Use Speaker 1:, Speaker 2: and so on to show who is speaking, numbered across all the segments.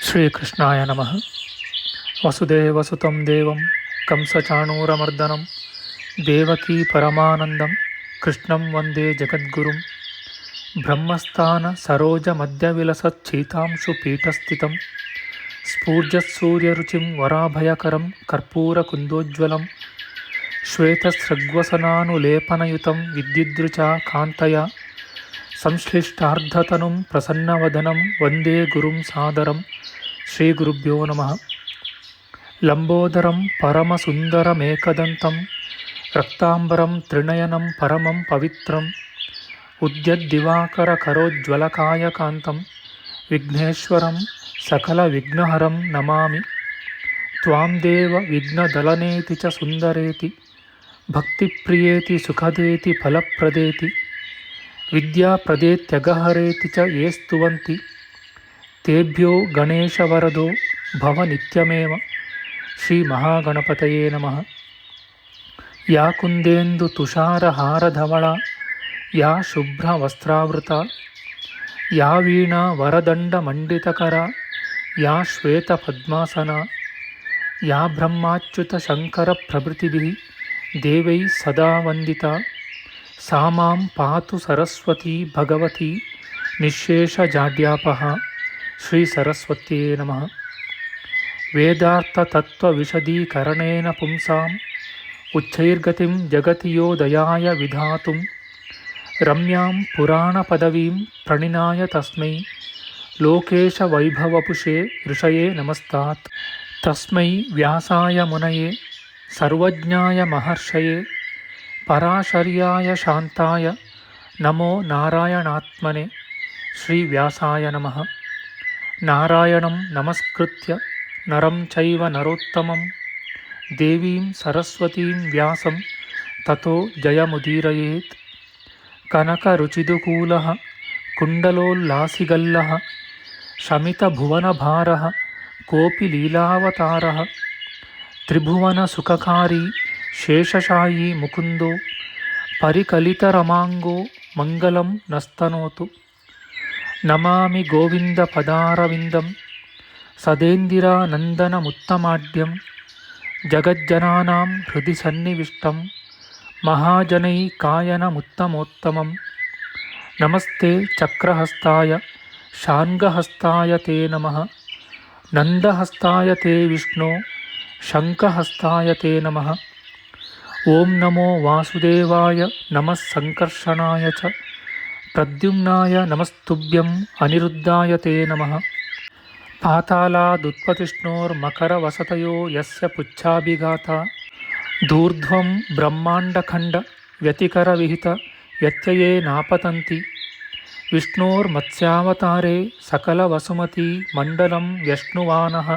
Speaker 1: ಶ್ರೀಕೃಷ್ಣಾಯ ನಮಃ. ವಸುದೇವಸುತಂ ದೇವಂ ಕಂಸಚಾಣೂರಮರ್ದನಂ ದೇವಕೀ ಪರಮಾನಂದಂ ಕೃಷ್ಣಂ ವಂದೇ ಜಗದ್ಗುರುಂ. ಬ್ರಹ್ಮಸ್ಥಾನ ಸರೋಜ ಮಧ್ಯವಿಲಸಚ್ಛೀತಾಂಶು ಪೀಠಸ್ಥಿತಂ ಸ್ಫೂರ್ಜತ್ಸೂರ್ಯರುಚಿಂ ವರಾಭಯಕರಂ ಕರ್ಪೂರಕುಂದೋಜ್ವಲಂ ಶ್ವೇತಸೃಗ್ವಸನಾನುಲೇಪನಯುತಂ ವಿದ್ಯುದ್ರುಚಾ ಕಾಂತಯ ಸಂಶ್ಲಿಷ್ಟಾರ್ಧತನುಂ ಪ್ರಸನ್ನವದನಂ ವಂದೇ ಗುರುಂ ಸಾದರಂ. ಶ್ರೀ ಗುರುಭ್ಯೋ ನಮಃ. ಲಂಬೋದರಂ ಪರಮಸುಂದರಮೇಕದಂತಂ ರಕ್ತಾಂಬರಂ ತ್ರಿನಯನಂ ಪರಮಂ ಪವಿತ್ರಂ ಉದ್ಯದ್ದಿವಾಕರಕರೋಜ್ವಲಕಾಯಕಾಂತಂ ವಿಘ್ನೇಶ್ವರಂ ಸಕಲವಿಘ್ನಹರಂ ನಮಾಮಿ. ತ್ವಾಂ ದೇವ ವಿಘ್ನದಲನೇತಿ ಚ ಸುಂದರೇತಿ ಭಕ್ತಿಪ್ರಿಯೇತಿ ಸುಖದೇತಿ ಫಲಪ್ರದೇತಿ ವಿದ್ಯಾಪ್ರದೇತ್ಯಗಹರೇತಿ ಚ ಯೇ ಸ್ತುವಂತಿ ತೇಭ್ಯೋ ಗಣೇಶವರದೋ ಭವ ನಿತ್ಯಮೇವ. ಶ್ರೀ ಮಹಾಗಣಪತಯೇ ನಮಃ. ಯಾ ಕುಂದೇಂದು ತುಷಾರಹಾರಧವಳ ಯಾ ಶುಭ್ರವಸ್ತ್ರಾವೃತ ಯಾ ವೀಣಾ ವರದಂಡಮಂಡಿತಕರ ಯಾ ಶ್ವೇತಪದ್ಮಾಸನ ಯಾ ಬ್ರಹ್ಮಾಚ್ಯುತ ಶಂಕರ ಪ್ರಭೃತಿಭಿಃ ದೇವೈಃ ಸದಾ ವಂದಿತಾ ಸಾ ಮಾಂ ಪಾತು ಸರಸ್ವತೀ ಭಗವತಿ ನಿಶ್ಶೇಷಜಾಡ್ಯಾಪಃ. ಶ್ರೀ ಸರಸ್ವತ್ಯೇ ನಮಃ. ವೇದಾರ್ಥತತ್ವವಿಶದೀಕರಣೇನ ಪುಂಸಾಂ ಉಚ್ಚೈರ್ಗತಿಂ ಜಗತಿ ಯೋ ದಯಾಯ ವಿಧಾತುಂ ರಮ್ಯಾಂ ಪುರಾಣಪದವೀಂ ಪ್ರಣಿನಾಯ ತಸ್ಮೈ ಲೋಕೇಶವೈಭವಪುಷೇ ಋಷಯೇ ನಮಸ್ತಾತ್. ತಸ್ಮೈ ವ್ಯಾಸಾಯ ಮುನಯೇ ಸರ್ವಜ್ಞಾಯ ಮಹರ್ಷಯೇ ಪರಾಶರ್ಯಾಯ ಶಾಂತಾಯ ನಮೋ ನಾರಾಯಣಾತ್ಮನೆ. ಶ್ರೀ ವ್ಯಾಸಾಯ ನಮಃ. ನಾರಾಯಣಂ ನಮಸ್ಕೃತ್ಯ ನರಂ ಚೈವ ನರೋತ್ತಮಂ ದೇವೀಂ ಸರಸ್ವತೀಂ ವ್ಯಾಸಂ ತತೋ ಜಯಮುದೀರಯೇತ್. ಕನಕರುಚಿದುಕೂಲಃ ಕುಂಡಲೋಲ್ಲಾಸಿಗಲ್ಲಃ ಶಮಿತಭುವನಭಾರಃ ಕೋಪಿ ಲೀಲಾವತಾರಃ ತ್ರಿಭುವನಸುಖಕಾರಿ ಶೇಷಶಾಯೀ ಮುಕುಂದೋ ಪರಿಕಲಿತರಮಾಂಗೋ ಮಂಗಲಂ ನಸ್ತನೋತು. ನಮಾಮಿ ಗೋವಿಂದ ಪದಾರವಿಂದಂ ಸದೇಂದಿರಾನಂದನಮುತ್ತಮಾಡ್ಯಂ ಜಗಜ್ಜನಾನಾಂ ಹೃದಯ ಸನ್ನಿವಿಷ್ಟಂ ಮಹಾಜನೈಕಾಯನಮುತ್ತಮೋತ್ತಮಂ. ನಮಸ್ತೆ ಚಕ್ರಹಸ್ತಾಯ ಶಾರ್ङ्ಗಹಸ್ತಾಯ ತೇ ನಮಃ. ನಂದಹಸ್ತಾಯ ತೇ ವಿಷ್ಣೋ ಶಂಖಹಸ್ತಾಯ ತೇ ನಮಃ. ಓಂ ನಮೋ ವಾಸುದೇವಾಯ ನಮಃ ಸಂಕರ್ಷಣಾಯ ಚ ಪ್ರದ್ಯುಮ್ನಾಯ ನಮಸ್ತುಭ್ಯಂ ಅನಿರುದ್ಧಾಯ ತೇ ನಮಃ. ಪಾತಾಲಾದುತ್ಪತಿಷ್ಣೋರ್ಮಕರವಸತಯೋ ಯಸ್ಯ ಪುಚ್ಛಾಭಿಘಾತಾ ಧೂರ್ಧ್ವಂ ಬ್ರಹ್ಮಾಂಡಖಂಡ ವ್ಯತಿಕರವಿಹಿತ ವ್ಯತ್ಯಯೇ ನಾಪತಂತಿ. ವಿಷ್ಣೋರ್ಮತ್ಸ್ಯಾವತಾರೇ ಸಕಲವಸುಮತಿ ಮಂಡಲಂ ವ್ಯಶ್ನುವಾನಃ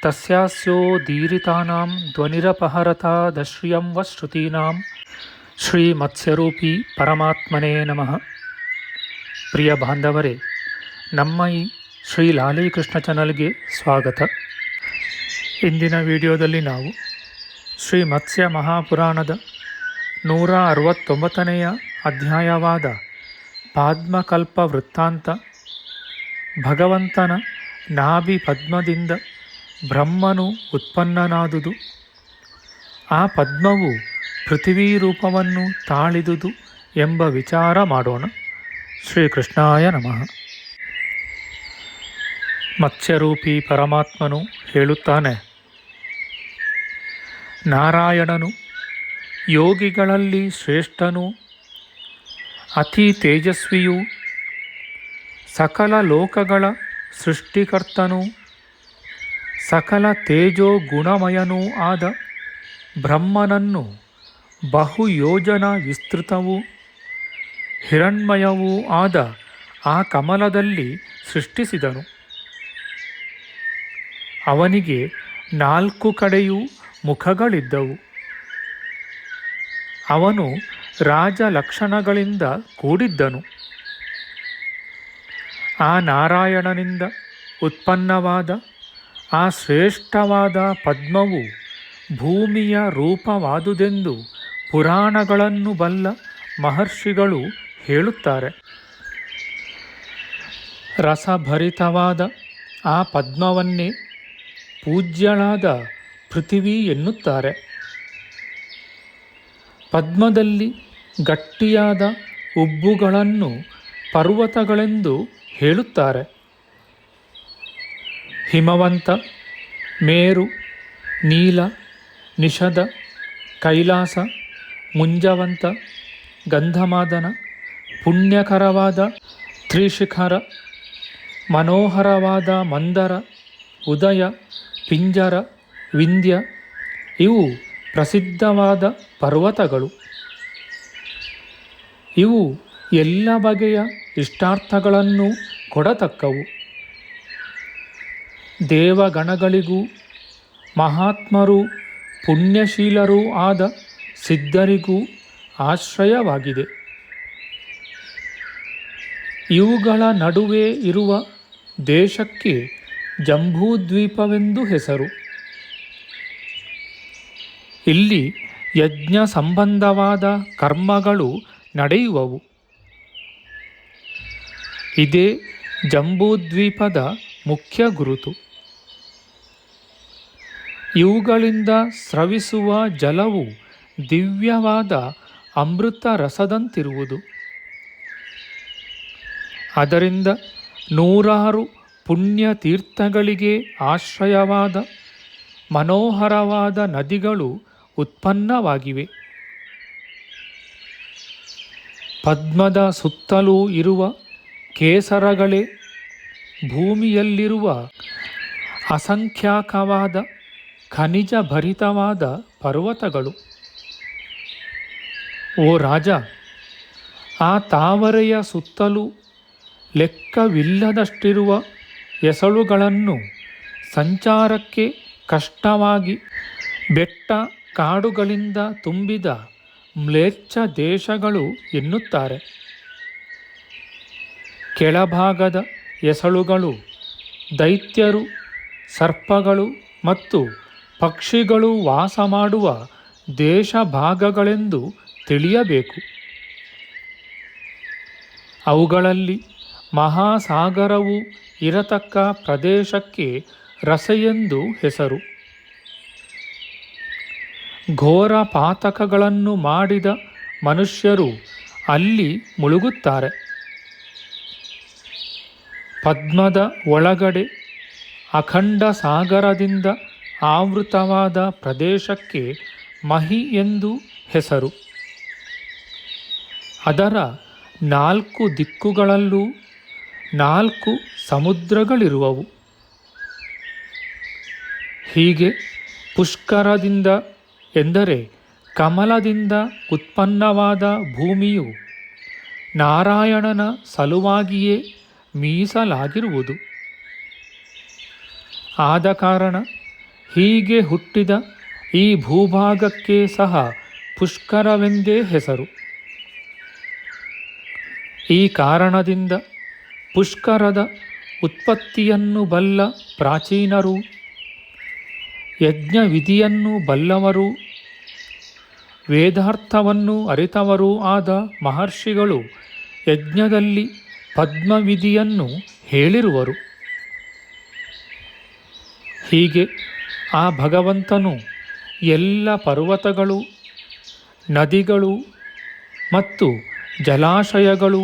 Speaker 1: ತಸ್ಯಾಸ್ಯೋದೀರಿತಾನಾಂ ಧ್ವನಿರಪಹರತಾದಶ್ರಿಯಂ ವ ಶ್ರುತೀನಾಂ. ಶ್ರೀ ಮತ್ಸ್ಯರೂಪಿ ಪರಮಾತ್ಮನೇ ನಮಃ. ಪ್ರಿಯ ಬಾಂಧವರೇ, ನಮ್ಮ ಈ ಶ್ರೀ ಲಾಲೀಕೃಷ್ಣ ಚಾನಲ್ಗೆ ಸ್ವಾಗತ. ಇಂದಿನ ವಿಡಿಯೋದಲ್ಲಿ ನಾವು ಶ್ರೀ ಮತ್ಸ್ಯ ಮಹಾಪುರಾಣದ 169ನೆಯ ಅಧ್ಯಾಯವಾದ ಪಾದ್ಮಕಲ್ಪ ವೃತ್ತಾಂತ, ಭಗವಂತನ ನಾಭಿ ಪದ್ಮದಿಂದ ಬ್ರಹ್ಮನು ಉತ್ಪನ್ನನಾದುದು, ಆ ಪದ್ಮವು ಪೃಥ್ವೀ ರೂಪವನ್ನು ತಾಳಿದುದು ಎಂಬ ವಿಚಾರ ಮಾಡೋಣ. ಶ್ರೀಕೃಷ್ಣಾಯ ನಮಃ. ಮತ್ಸ್ಯರೂಪಿ ಪರಮಾತ್ಮನು ಹೇಳುತ್ತಾನೆ, ನಾರಾಯಣನು ಯೋಗಿಗಳಲ್ಲಿ ಶ್ರೇಷ್ಠನು, ಅತಿ ತೇಜಸ್ವಿಯೂ ಸಕಲ ಲೋಕಗಳ ಸೃಷ್ಟಿಕರ್ತನೂ ಸಕಲ ತೇಜೋ ಗುಣಮಯನೂ ಆದ ಬ್ರಹ್ಮನನ್ನು ಬಹುಯೋಜನ ವಿಸ್ತೃತವೂ ಹಿರಣ್ಮಯವೂ ಆದ ಆ ಕಮಲದಲ್ಲಿ ಸೃಷ್ಟಿಸಿದನು. ಅವನಿಗೆ 4 ಕಡೆಯೂ ಮುಖಗಳಿದ್ದವು. ಅವನು ರಾಜಲಕ್ಷಣಗಳಿಂದ ಕೂಡಿದ್ದನು. ಆ ನಾರಾಯಣನಿಂದ ಉತ್ಪನ್ನವಾದ ಆ ಶ್ರೇಷ್ಠವಾದ ಪದ್ಮವು ಭೂಮಿಯ ರೂಪವಾದುದೆಂದು ಪುರಾಣಗಳನ್ನು ಬಲ್ಲ ಮಹರ್ಷಿಗಳು ಹೇಳುತ್ತಾರೆ. ರಸಭರಿತವಾದ ಆ ಪದ್ಮವನ್ನೇ ಪೂಜ್ಯಳಾದ ಪೃಥಿವಿ ಎನ್ನುತ್ತಾರೆ. ಪದ್ಮದಲ್ಲಿ ಗಟ್ಟಿಯಾದ ಉಬ್ಬುಗಳನ್ನು ಪರ್ವತಗಳೆಂದು ಹೇಳುತ್ತಾರೆ. ಹಿಮವಂತ, ಮೇರು, ನೀಲ, ನಿಷಧ, ಕೈಲಾಸ, ಮುಂಜವಂತ, ಗಂಧಮಾದನ, ಪುಣ್ಯಕರವಾದ ತ್ರಿಶಿಖರ, ಮನೋಹರವಾದ ಮಂದರ, ಉದಯ, ಪಿಂಜರ, ವಿಂಧ್ಯ ಇವು ಪ್ರಸಿದ್ಧವಾದ ಪರ್ವತಗಳು. ಇವು ಎಲ್ಲ ಬಗೆಯ ಇಷ್ಟಾರ್ಥಗಳನ್ನು ಕೊಡತಕ್ಕವು. ದೇವಗಣಗಳಿಗೂ ಮಹಾತ್ಮರೂ ಪುಣ್ಯಶೀಲರೂ ಆದ ಸಿದ್ಧರಿಗೂ ಆಶ್ರಯವಾಗಿದೆ. ಇವುಗಳ ನಡುವೆ ಇರುವ ದೇಶಕ್ಕೆ ಜಂಬೂದ್ವೀಪವೆಂದು ಹೆಸರು. ಇಲ್ಲಿ ಯಜ್ಞ ಸಂಬಂಧವಾದ ಕರ್ಮಗಳು ನಡೆಯುವವು. ಇದೇ ಜಂಬೂದ್ವೀಪದ ಮುಖ್ಯ ಗುರುತು. ಇವುಗಳಿಂದ ಸ್ರವಿಸುವ ಜಲವು ದಿವ್ಯವಾದ ಅಮೃತ ರಸದಂತಿರುವುದು. ಅದರಿಂದ ನೂರಾರು ಪುಣ್ಯತೀರ್ಥಗಳಿಗೆ ಆಶ್ರಯವಾದ ಮನೋಹರವಾದ ನದಿಗಳು ಉತ್ಪನ್ನವಾಗಿವೆ. ಪದ್ಮದ ಸುತ್ತಲೂ ಇರುವ ಕೇಸರಗಳೇ ಭೂಮಿಯಲ್ಲಿರುವ ಅಸಂಖ್ಯಾಕವಾದ ಖನಿಜ ಭರಿತವಾದ ಪರ್ವತಗಳು. ಓ ರಾಜ, ಆ ತಾವರೆಯ ಸುತ್ತಲೂ ಲೆಕ್ಕವಿಲ್ಲದಷ್ಟಿರುವ ಎಸಳುಗಳನ್ನು ಸಂಚಾರಕ್ಕೆ ಕಷ್ಟವಾಗಿ ಬೆಟ್ಟ ಕಾಡುಗಳಿಂದ ತುಂಬಿದ ಮ್ಲೇಚ್ಛ ದೇಶಗಳು ಎನ್ನುತ್ತಾರೆ. ಕೆಳಭಾಗದ ಎಸಳುಗಳು ದೈತ್ಯರು, ಸರ್ಪಗಳು ಮತ್ತು ಪಕ್ಷಿಗಳು ವಾಸ ಮಾಡುವ ದೇಶ ಭಾಗಗಳೆಂದು ತಿಳಿಯಬೇಕು. ಅವುಗಳಲ್ಲಿ ಮಹಾಸಾಗರವು ಇರತಕ್ಕ ಪ್ರದೇಶಕ್ಕೆ ರಸೆಯೆಂದು ಹೆಸರು. ಘೋರ ಪಾತಕಗಳನ್ನು ಮಾಡಿದ ಮನುಷ್ಯರು ಅಲ್ಲಿ ಮುಳುಗುತ್ತಾರೆ. ಪದ್ಮದ ಒಳಗಡೆ ಅಖಂಡ ಸಾಗರದಿಂದ ಆವೃತವಾದ ಪ್ರದೇಶಕ್ಕೆ ಮಹಿ ಎಂದು ಹೆಸರು. ಅದರ 4 ದಿಕ್ಕುಗಳಲ್ಲೂ 4 ಸಮುದ್ರಗಳಿರುವವು. ಹೀಗೆ ಪುಷ್ಕರದಿಂದ ಎಂದರೆ ಕಮಲದಿಂದ ಉತ್ಪನ್ನವಾದ ಭೂಮಿಯು ನಾರಾಯಣನ ಸಲುವಾಗಿಯೇ ಮೀಸಲಾಗಿರುವುದು. ಆದ ಕಾರಣ ಹೀಗೆ ಹುಟ್ಟಿದ ಈ ಭೂಭಾಗಕ್ಕೆ ಸಹ ಪುಷ್ಕರವೆಂದೇ ಹೆಸರು. ಈ ಕಾರಣದಿಂದ ಪುಷ್ಕರದ ಉತ್ಪತ್ತಿಯನ್ನು ಬಲ್ಲ ಪ್ರಾಚೀನರು, ಯಜ್ಞವಿಧಿಯನ್ನು ಬಲ್ಲವರು, ವೇದಾರ್ಥವನ್ನು ಅರಿತವರೂ ಆದ ಮಹರ್ಷಿಗಳು ಯಜ್ಞದಲ್ಲಿ ಪದ್ಮವಿಧಿಯನ್ನು ಹೇಳಿರುವರು. ಹೀಗೆ ಆ ಭಗವಂತನು ಎಲ್ಲ ಪರ್ವತಗಳು, ನದಿಗಳು ಮತ್ತು ಜಲಾಶಯಗಳು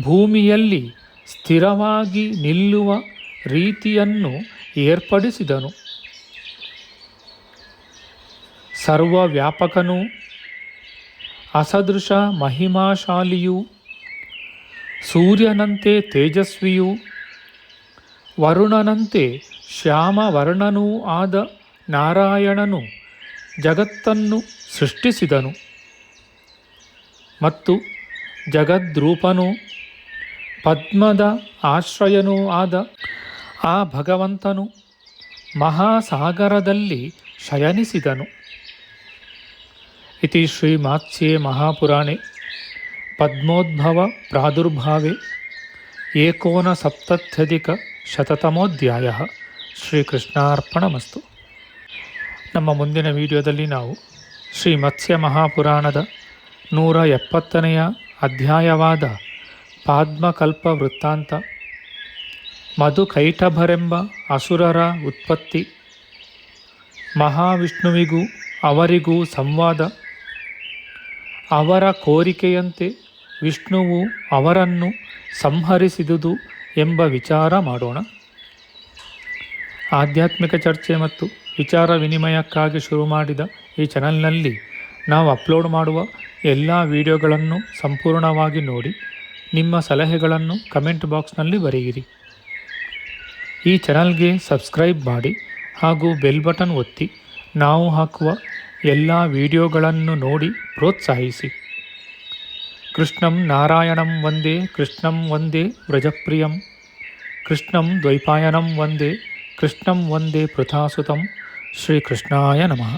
Speaker 1: ಭೂಮಿಯಲ್ಲಿ ಸ್ಥಿರವಾಗಿ ನಿಲ್ಲುವ ರೀತಿಯನ್ನು ಏರ್ಪಡಿಸಿದನು. ಸರ್ವವ್ಯಾಪಕನೂ ಅಸದೃಶ ಮಹಿಮಾಶಾಲಿಯೂ ಸೂರ್ಯನಂತೆ ತೇಜಸ್ವಿಯೂ ವರುಣನಂತೆ ಶ್ಯಾಮವರ್ಣನೂ ಆದ ನಾರಾಯಣನು ಜಗತ್ತನ್ನು ಸೃಷ್ಟಿಸಿದನು. ಮತ್ತು ಜಗದ್ರೂಪನೂ ಪದ್ಮದ ಆಶ್ರಯನೂ ಆದ ಆ ಭಗವಂತನು ಮಹಾಸಾಗರದಲ್ಲಿ ಶಯನಿಸಿದನು. ಇತಿ ಶ್ರೀಮಾತ್ಸ್ಯೆ ಮಹಾಪುರಾಣೆ ಪದ್ಮೋದ್ಭವ ಪ್ರಾದುರ್ಭಾವೆ 1970 ಶ್ರೀಕೃಷ್ಣಾರ್ಪಣಮಸ್ತು. ನಮ್ಮ ಮುಂದಿನ ವಿಡಿಯೋದಲ್ಲಿ ನಾವು ಶ್ರೀ ಮತ್ಸ್ಯ ಮಹಾಪುರಾಣದ 170ನೇ ಅಧ್ಯಾಯವಾದ ಪಾದ್ಮಕಲ್ಪ ವೃತ್ತಾಂತ ಮಧುಕೈಟಭರೆಂಬ ಅಸುರರ ಉತ್ಪತ್ತಿ, ಮಹಾವಿಷ್ಣುವಿಗೂ ಅವರಿಗೂ ಸಂವಾದ, ಅವರ ಕೋರಿಕೆಯಂತೆ ವಿಷ್ಣುವು ಅವರನ್ನು ಸಂಹರಿಸಿದುದು ಎಂಬ ವಿಚಾರ ಮಾಡೋಣ. ಆಧ್ಯಾತ್ಮಿಕ ಚರ್ಚೆ ಮತ್ತು ವಿಚಾರ ವಿನಿಮಯಕ್ಕಾಗಿ ಶುರು ಮಾಡಿದ ಈ ಚಾನಲ್ನಲ್ಲಿ ನಾವು ಅಪ್ಲೋಡ್ ಮಾಡುವ ಎಲ್ಲ ವಿಡಿಯೋಗಳನ್ನು ಸಂಪೂರ್ಣವಾಗಿ ನೋಡಿ ನಿಮ್ಮ ಸಲಹೆಗಳನ್ನು ಕಮೆಂಟ್ ಬಾಕ್ಸ್ನಲ್ಲಿ ಬರೆಯಿರಿ. ಈ ಚಾನಲ್ಗೆ ಸಬ್ಸ್ಕ್ರೈಬ್ ಮಾಡಿ ಹಾಗೂ ಬೆಲ್ ಬಟನ್ ಒತ್ತಿ ನಾವು ಹಾಕುವ ಎಲ್ಲ ವಿಡಿಯೋಗಳನ್ನು ನೋಡಿ ಪ್ರೋತ್ಸಾಹಿಸಿ. ಕೃಷ್ಣಂ ನಾರಾಯಣಂ ವಂದೇ ಕೃಷ್ಣಂ ವಂದೇ ವ್ರಜಪ್ರಿಯಂ, ಕೃಷ್ಣಂ ದ್ವೈಪಾಯನಂ ವಂದೇ ಕೃಷ್ಣಂ ವಂದೇ ಪೃಥಾಸುತಂ. ಶ್ರೀಕೃಷ್ಣಾಯ ನಮಃ.